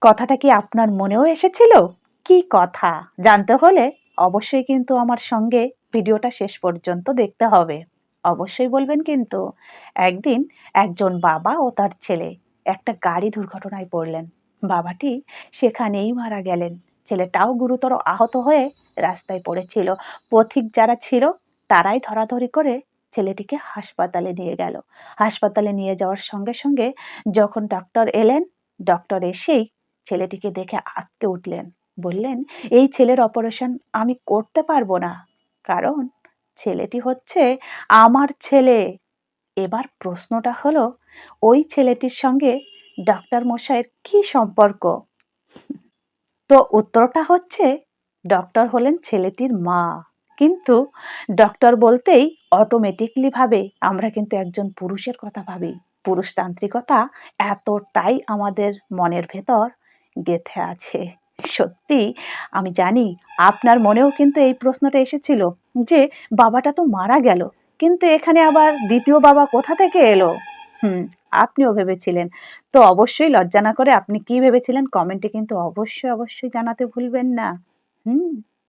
কথাটা কি আপনার মনেও এসেছিল? কি কথা? জানতে হলে অবশ্যই কিন্তু আমার সঙ্গে ভিডিওটা শেষ পর্যন্ত দেখতে হবে। অবশ্যই বলবেন কিন্তু। একদিন একজন বাবা ও তার ছেলে একটা গাড়ি দুর্ঘটনায় পড়লেন। বাবাটি সেখানেই মারা গেলেন। ছেলেটাও গুরুতর আহত হয়ে রাস্তায় পড়েছিল। পথিক যারা ছিল তারাই ধরাধরি করে ছেলেটিকে হাসপাতালে নিয়ে গেল। হাসপাতালে নিয়ে যাওয়ার সঙ্গে সঙ্গে যখন ডক্টর এলেন, ডক্টর এসেই ছেলেটিকে দেখে আঁতকে উঠলেন। বললেন, এই ছেলের অপারেশন আমি করতে পারবো না, কারণ ছেলেটি হচ্ছে আমার ছেলে। এবার প্রশ্নটা হলো, ওই ছেলেটির সঙ্গে ডক্টর মশাইয়ের কি সম্পর্ক? তো উত্তরটা হচ্ছে, ডক্টর হলেন ছেলেটির মা। কিন্তু ডক্টর বলতেই অটোমেটিকলি ভাবে আমরা কিন্তু একজন পুরুষের কথা ভাবি। পুরুষতান্ত্রিকতা এতটাই আমাদের মনের ভেতর গেঁথে আছে। সত্যি আমি জানি আপনার মনেও কিন্তু এই প্রশ্নটা এসেছিল যে বাবাটা তো মারা গেল, কিন্তু এখানে আবার দ্বিতীয় বাবা কোথা থেকে এলো? হুম, আপনিও ভেবেছিলেন। তো অবশ্যই লজ্জা না করে আপনি কি ভেবেছিলেন কমেন্টে কিন্তু অবশ্যই জানাতে ভুলবেন না। হুম।